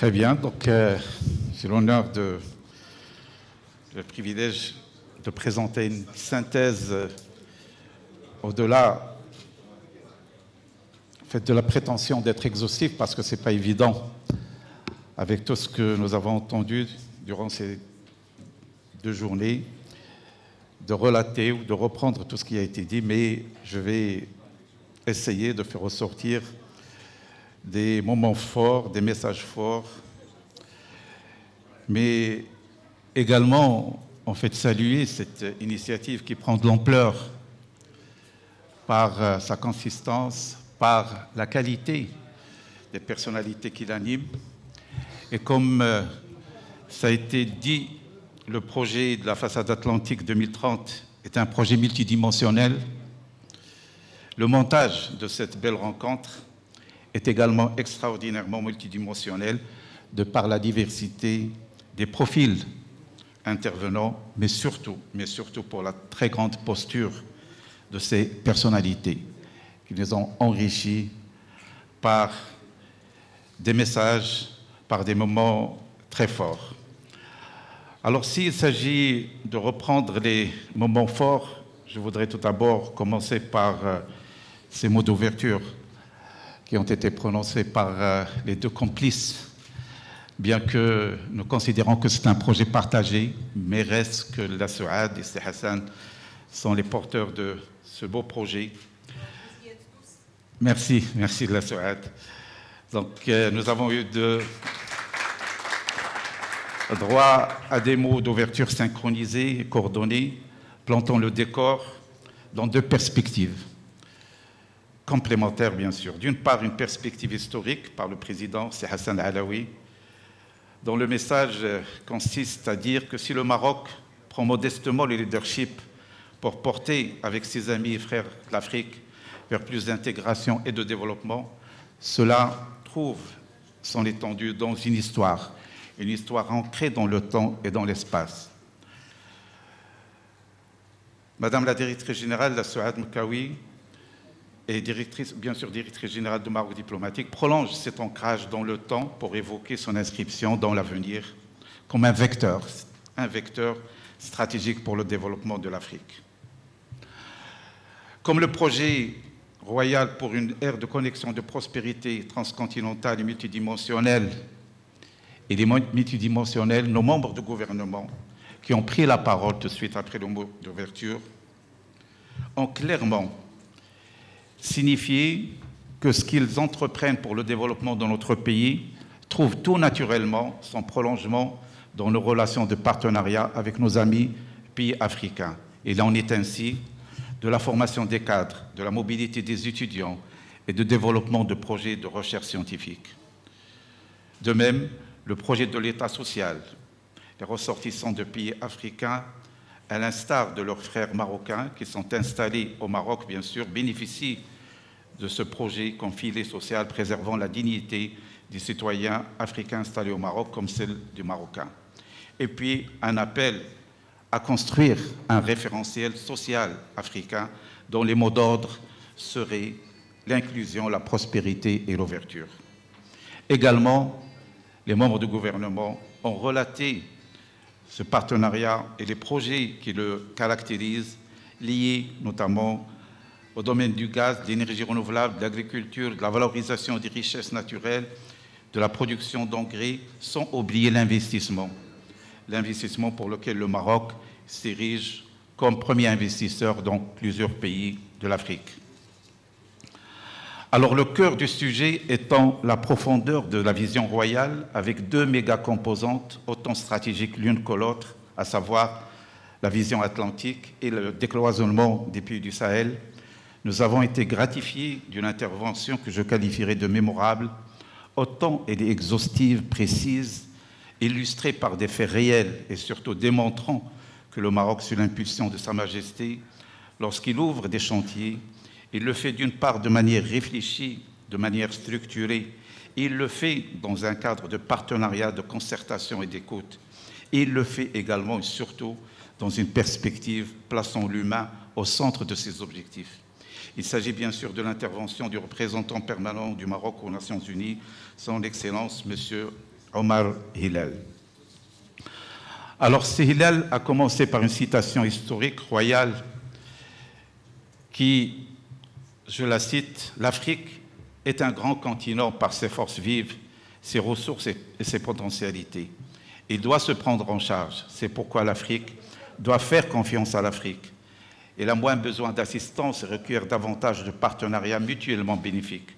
Très bien, donc j'ai l'honneur le privilège de présenter une synthèse au-delà de la prétention d'être exhaustif, parce que ce n'est pas évident avec tout ce que nous avons entendu durant ces 2 journées, de relater ou de reprendre tout ce qui a été dit, mais je vais essayer de faire ressortir des moments forts, des messages forts, mais également, en fait, saluer cette initiative qui prend de l'ampleur par sa consistance, par la qualité des personnalités qui l'animent. Et comme ça a été dit, le projet de la façade atlantique 2030 est un projet multidimensionnel. Le montage de cette belle rencontre est également extraordinairement multidimensionnel de par la diversité des profils intervenants, mais surtout pour la très grande posture de ces personnalités qui nous ont enrichis par des messages, par des moments très forts. Alors, s'il s'agit de reprendre les moments forts, je voudrais tout d'abord commencer par ces mots d'ouverture qui ont été prononcés par les 2 complices, bien que nous considérons que c'est un projet partagé, mais reste que la Souad et Sey Hassan sont les porteurs de ce beau projet. Merci de la Souad. Donc, nous avons eu droit à des mots d'ouverture synchronisés et coordonnés, plantant le décor dans 2 perspectives complémentaires, bien sûr. D'une part, une perspective historique par le président Sey Hassan Alaoui, dont le message consiste à dire que si le Maroc prend modestement le leadership pour porter avec ses amis et frères l'Afrique vers plus d'intégration et de développement, cela trouve son étendue dans une histoire ancrée dans le temps et dans l'espace. Madame la directrice générale, la Souad Mkawi, et bien sûr directrice générale de Maroc Diplomatique, prolonge cet ancrage dans le temps pour évoquer son inscription dans l'avenir comme un vecteur stratégique pour le développement de l'Afrique. Comme le projet royal pour une ère de connexion de prospérité transcontinentale et multidimensionnelle, nos membres du gouvernement qui ont pris la parole tout de suite après le mot d'ouverture ont clairement signifié que ce qu'ils entreprennent pour le développement de notre pays trouve tout naturellement son prolongement dans nos relations de partenariat avec nos amis pays africains. Il en est ainsi de la formation des cadres, de la mobilité des étudiants et de développement de projets de recherche scientifique. De même, le projet de l'État social, les ressortissants de pays africains, à l'instar de leurs frères marocains qui sont installés au Maroc, bien sûr, bénéficient de ce projet comme filet social préservant la dignité des citoyens africains installés au Maroc comme celle du Marocain. Et puis, un appel à construire un référentiel social africain dont les mots d'ordre seraient l'inclusion, la prospérité et l'ouverture. Également, les membres du gouvernement ont relaté ce partenariat et les projets qui le caractérisent, liés notamment au domaine du gaz, de l'énergie renouvelable, de l'agriculture, de la valorisation des richesses naturelles, de la production d'engrais, sans oublier l'investissement pour lequel le Maroc s'érige comme premier investisseur dans plusieurs pays de l'Afrique. Alors le cœur du sujet étant la profondeur de la vision royale avec 2 méga-composantes autant stratégiques l'une que l'autre, à savoir la vision atlantique et le décloisonnement des pays du Sahel. Nous avons été gratifiés d'une intervention que je qualifierais de mémorable, autant elle est exhaustive, précise, illustrée par des faits réels et surtout démontrant que le Maroc, sous l'impulsion de Sa Majesté, lorsqu'il ouvre des chantiers, il le fait d'une part de manière réfléchie, de manière structurée, et il le fait dans un cadre de partenariat, de concertation et d'écoute. Et il le fait également et surtout dans une perspective plaçant l'humain au centre de ses objectifs. Il s'agit bien sûr de l'intervention du représentant permanent du Maroc aux Nations Unies, son Excellence M. Omar Hillel. Alors, ce Hillel a commencé par une citation historique royale qui, je la cite, « L'Afrique est un grand continent par ses forces vives, ses ressources et ses potentialités. Il doit se prendre en charge. C'est pourquoi l'Afrique doit faire confiance à l'Afrique. Elle a moins besoin d'assistance et requiert davantage de partenariats mutuellement bénéfiques.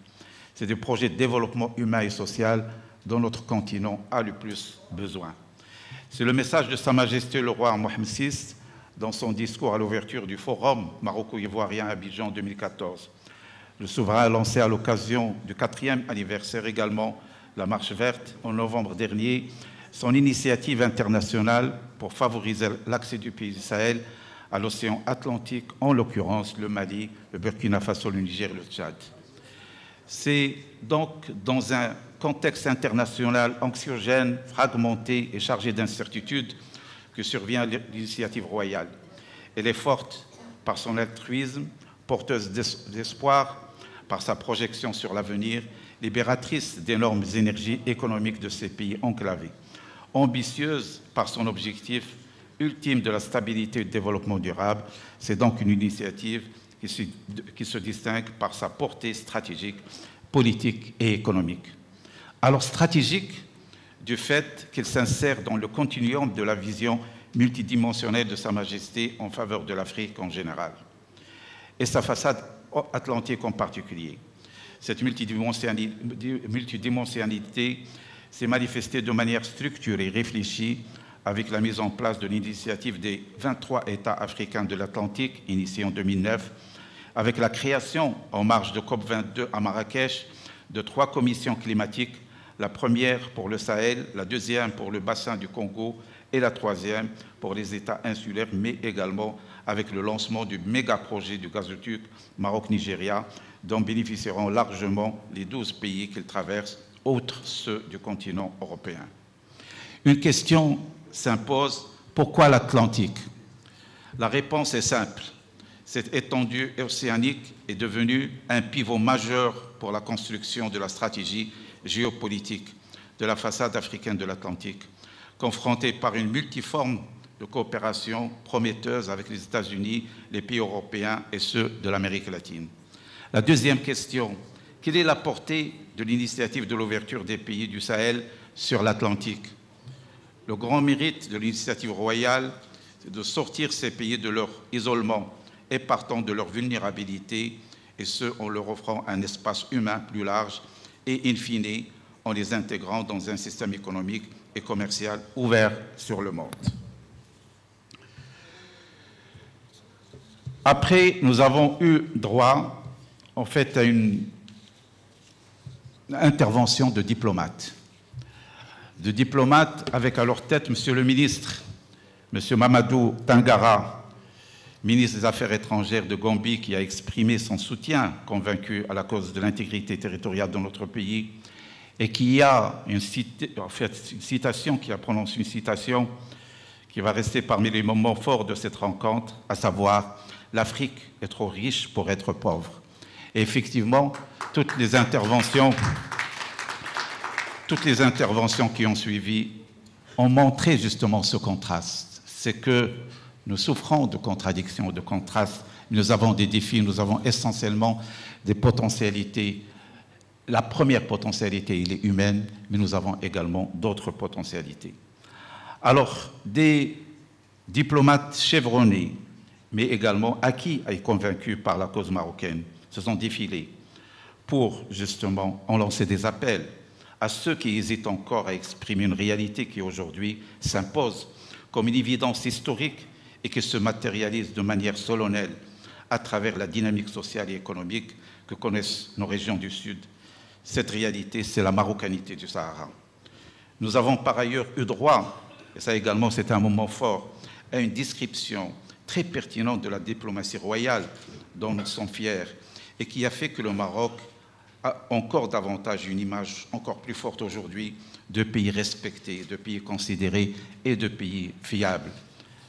C'est des projets de développement humain et social dont notre continent a le plus besoin. » C'est le message de Sa Majesté le roi Mohamed VI dans son discours à l'ouverture du Forum maroco-ivoirien à Abidjan 2014. Le souverain a lancé à l'occasion du 4e anniversaire également la Marche verte en novembre dernier, son initiative internationale pour favoriser l'accès du pays du Sahel à l'océan Atlantique, en l'occurrence le Mali, le Burkina Faso, le Niger et le Tchad. C'est donc dans un contexte international anxiogène, fragmenté et chargé d'incertitudes que survient l'initiative royale. Elle est forte par son altruisme, porteuse d'espoir, par sa projection sur l'avenir, libératrice d'énormes énergies économiques de ces pays enclavés, ambitieuse par son objectif ultime de la stabilité et du développement durable. C'est donc une initiative qui se distingue par sa portée stratégique, politique et économique. Alors stratégique du fait qu'il s'insère dans le continuum de la vision multidimensionnelle de Sa Majesté en faveur de l'Afrique en général, et sa façade atlantique en particulier. Cette multidimensionnalité s'est manifestée de manière structurée et réfléchie avec la mise en place de l'initiative des 23 États africains de l'Atlantique, initiée en 2009, avec la création, en marge de COP22 à Marrakech, de 3 commissions climatiques, la première pour le Sahel, la deuxième pour le bassin du Congo et la troisième pour les États insulaires, mais également avec le lancement du méga-projet du gazoduc Maroc-Nigeria, dont bénéficieront largement les 12 pays qu'il traverse, outre ceux du continent européen. Une question s'impose, pourquoi l'Atlantique? La réponse est simple. Cette étendue océanique est devenue un pivot majeur pour la construction de la stratégie géopolitique de la façade africaine de l'Atlantique, confrontée par une multiforme de coopération prometteuse avec les États-Unis, les pays européens et ceux de l'Amérique latine. La deuxième question, quelle est la portée de l'initiative de l'ouverture des pays du Sahel sur l'Atlantique? Le grand mérite de l'initiative royale, c'est de sortir ces pays de leur isolement et partant de leur vulnérabilité, et ce, en leur offrant un espace humain plus large et, in fine, en les intégrant dans un système économique et commercial ouvert sur le monde. Après, nous avons eu droit, en fait, à une intervention de diplomates. De diplomates avec à leur tête M. le ministre, M. Mamadou Tangara, ministre des Affaires étrangères de Gambie, qui a exprimé son soutien convaincu à la cause de l'intégrité territoriale de notre pays, et qui a qui a prononcé une citation qui va rester parmi les moments forts de cette rencontre, à savoir « L'Afrique est trop riche pour être pauvre ». Et effectivement, toutes les interventions qui ont suivi ont montré justement ce contraste. C'est que nous souffrons de contradictions, de contrastes. Nous avons des défis, nous avons essentiellement des potentialités. La première potentialité, elle est humaine, mais nous avons également d'autres potentialités. Alors, des diplomates chevronnés, mais également acquis et convaincus par la cause marocaine, se sont défilés pour justement en lancer des appels à ceux qui hésitent encore à exprimer une réalité qui aujourd'hui s'impose comme une évidence historique et qui se matérialise de manière solennelle à travers la dynamique sociale et économique que connaissent nos régions du Sud. Cette réalité, c'est la marocanité du Sahara. Nous avons par ailleurs eu droit, et ça également c'est un moment fort, à une description très pertinente de la diplomatie royale dont nous sommes fiers et qui a fait que le Maroc a encore davantage une image encore plus forte aujourd'hui de pays respectés, de pays considérés et de pays fiables.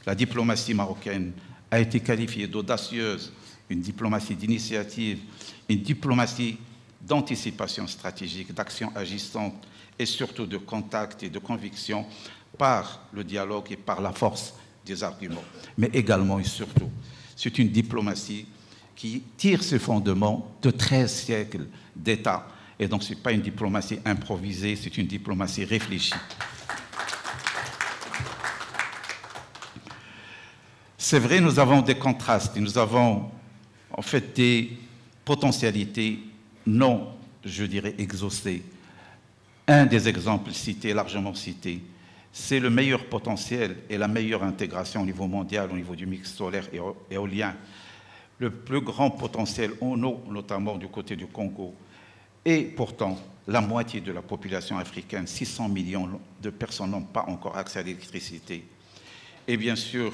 La diplomatie marocaine a été qualifiée d'audacieuse, une diplomatie d'initiative, une diplomatie d'anticipation stratégique, d'action agissante et surtout de contact et de conviction par le dialogue et par la force des arguments. Mais également et surtout, c'est une diplomatie qui tire ses fondements de 13 siècles d'État. Et donc, ce n'est pas une diplomatie improvisée, c'est une diplomatie réfléchie. C'est vrai, nous avons des contrastes, et nous avons en fait des potentialités non, je dirais, exaucées. Un des exemples cités, largement cités, c'est le meilleur potentiel et la meilleure intégration au niveau mondial, au niveau du mix solaire et éolien. Le plus grand potentiel en eau, notamment du côté du Congo. Et pourtant, la moitié de la population africaine, 600 millions de personnes, n'ont pas encore accès à l'électricité. Et bien sûr,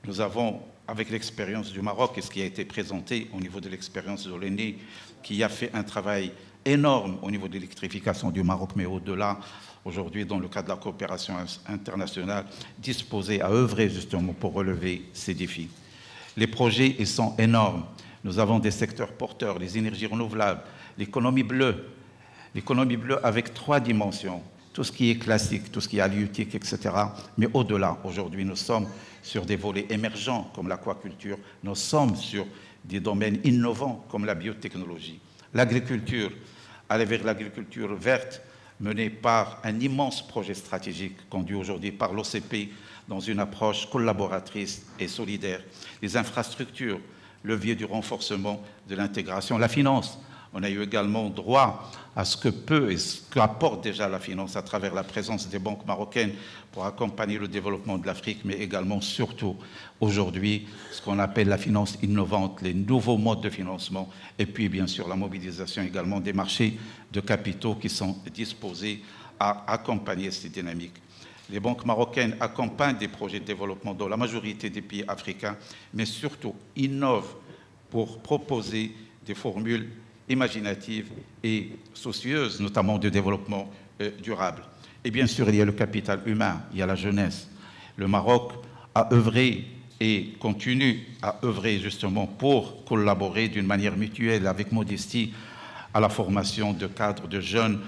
nous avons, avec l'expérience du Maroc et ce qui a été présenté au niveau de l'expérience de l'ONU, qui a fait un travail énorme au niveau de l'électrification du Maroc, mais au-delà, aujourd'hui, dans le cadre de la coopération internationale, disposé à œuvrer justement pour relever ces défis. Les projets, ils sont énormes. Nous avons des secteurs porteurs, les énergies renouvelables, l'économie bleue avec 3 dimensions, tout ce qui est classique, tout ce qui est halieutique, etc. Mais au-delà, aujourd'hui, nous sommes sur des volets émergents comme l'aquaculture, nous sommes sur des domaines innovants comme la biotechnologie. L'agriculture, aller vers l'agriculture verte, menée par un immense projet stratégique conduit aujourd'hui par l'OCP dans une approche collaboratrice et solidaire. Les infrastructures, levier du renforcement de l'intégration, la finance. On a eu également droit à ce que peut et ce qu'apporte déjà la finance à travers la présence des banques marocaines pour accompagner le développement de l'Afrique, mais également, surtout, aujourd'hui, ce qu'on appelle la finance innovante, les nouveaux modes de financement, et puis, bien sûr, la mobilisation également des marchés de capitaux qui sont disposés à accompagner ces dynamiques. Les banques marocaines accompagnent des projets de développement dans la majorité des pays africains, mais surtout innovent pour proposer des formules imaginatives et soucieuses, notamment de développement durable. Et bien sûr, il y a le capital humain, il y a la jeunesse. Le Maroc a œuvré et continue à œuvrer justement pour collaborer d'une manière mutuelle, avec modestie, à la formation de cadres, de jeunes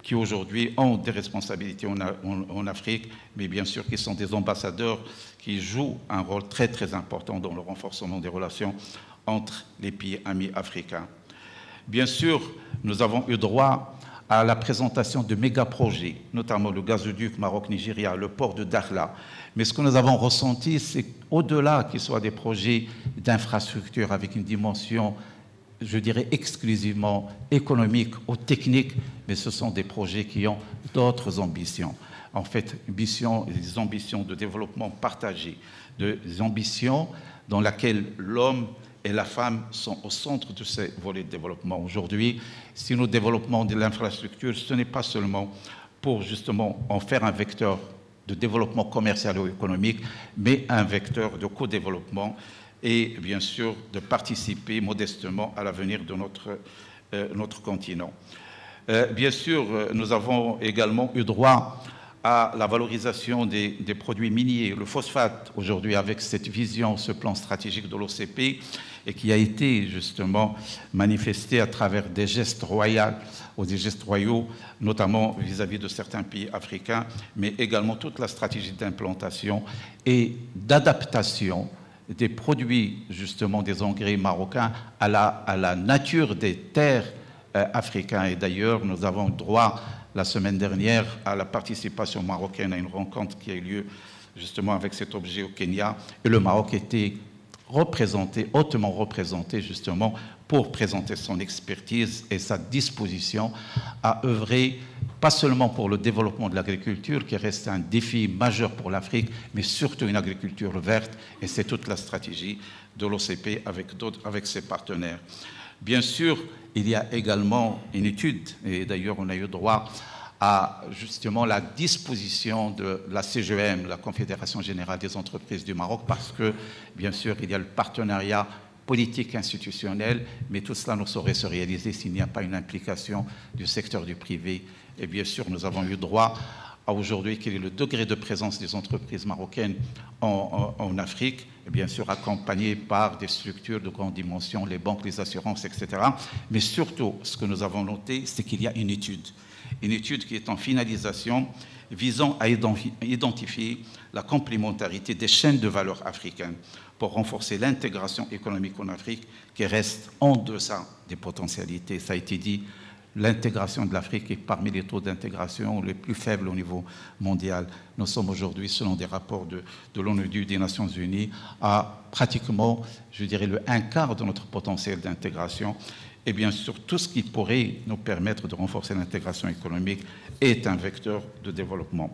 qui aujourd'hui ont des responsabilités en Afrique, mais bien sûr qui sont des ambassadeurs qui jouent un rôle très très important dans le renforcement des relations entre les pays amis africains. Bien sûr, nous avons eu droit à la présentation de méga-projets, notamment le gazoduc Maroc-Nigeria, le port de Dakhla. Mais ce que nous avons ressenti, c'est qu'au-delà qu'ils soient des projets d'infrastructure avec une dimension, je dirais, exclusivement économique ou technique, mais ce sont des projets qui ont d'autres ambitions. En fait, des ambitions de développement partagé, des ambitions dans lesquelles l'homme et la femme sont au centre de ces volets de développement. Aujourd'hui, si nous développons de l'infrastructure, ce n'est pas seulement pour justement en faire un vecteur de développement commercial ou économique, mais un vecteur de co-développement et bien sûr de participer modestement à l'avenir de notre continent. Bien sûr, nous avons également eu droit à la valorisation des produits miniers, le phosphate aujourd'hui avec cette vision, ce plan stratégique de l'OCP et qui a été justement manifesté à travers des gestes royaux ou des gestes royaux, notamment vis-à-vis de certains pays africains, mais également toute la stratégie d'implantation et d'adaptation des produits justement des engrais marocains à la nature des terres africaines. Et d'ailleurs, nous avons droit la semaine dernière à la participation marocaine à une rencontre qui a eu lieu justement avec cet objet au Kenya. Et le Maroc était représenté, hautement représenté justement pour présenter son expertise et sa disposition à œuvrer pas seulement pour le développement de l'agriculture qui reste un défi majeur pour l'Afrique, mais surtout une agriculture verte et c'est toute la stratégie de l'OCP avec ses partenaires. Bien sûr, il y a également une étude, et d'ailleurs on a eu droit à justement la disposition de la CGM, la Confédération Générale des Entreprises du Maroc, parce que, bien sûr, il y a le partenariat politique institutionnel, mais tout cela ne saurait se réaliser s'il n'y a pas une implication du secteur du privé. Et bien sûr, nous avons eu droit à aujourd'hui, quel est le degré de présence des entreprises marocaines en Afrique, et bien sûr accompagné par des structures de grande dimension, les banques, les assurances, etc. Mais surtout, ce que nous avons noté, c'est qu'il y a une étude qui est en finalisation, visant à identifier la complémentarité des chaînes de valeur africaines pour renforcer l'intégration économique en Afrique qui reste en deçà des potentialités. Ça a été dit, l'intégration de l'Afrique est parmi les taux d'intégration les plus faibles au niveau mondial. Nous sommes aujourd'hui, selon des rapports de l'ONU, des Nations Unies, à pratiquement, je dirais, le 1/4 de notre potentiel d'intégration. Et bien sûr, tout ce qui pourrait nous permettre de renforcer l'intégration économique est un vecteur de développement.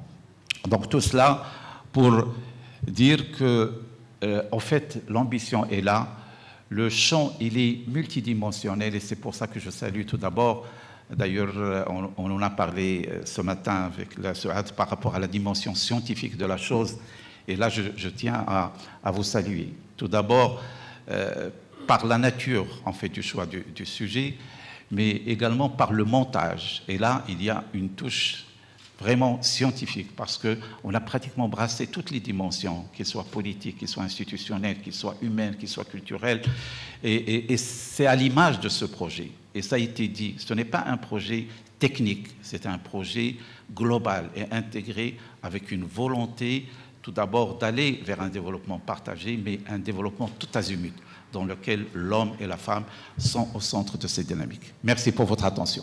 Donc tout cela pour dire que, en fait, l'ambition est là. Le champ, il est multidimensionnel et c'est pour ça que je salue tout d'abord. D'ailleurs, on en a parlé ce matin avec la SOAD par rapport à la dimension scientifique de la chose. Et là, je tiens à vous saluer. Tout d'abord, par la nature, en fait, du choix du sujet, mais également par le montage. Et là, il y a une touche vraiment scientifique, parce qu'on a pratiquement brassé toutes les dimensions, qu'elles soient politiques, qu'elles soient institutionnelles, qu'elles soient humaines, qu'elles soient culturelles. Et c'est à l'image de ce projet. Et ça a été dit, ce n'est pas un projet technique, c'est un projet global et intégré avec une volonté, tout d'abord, d'aller vers un développement partagé, mais un développement tout azimut, dans lequel l'homme et la femme sont au centre de cette dynamique. Merci pour votre attention.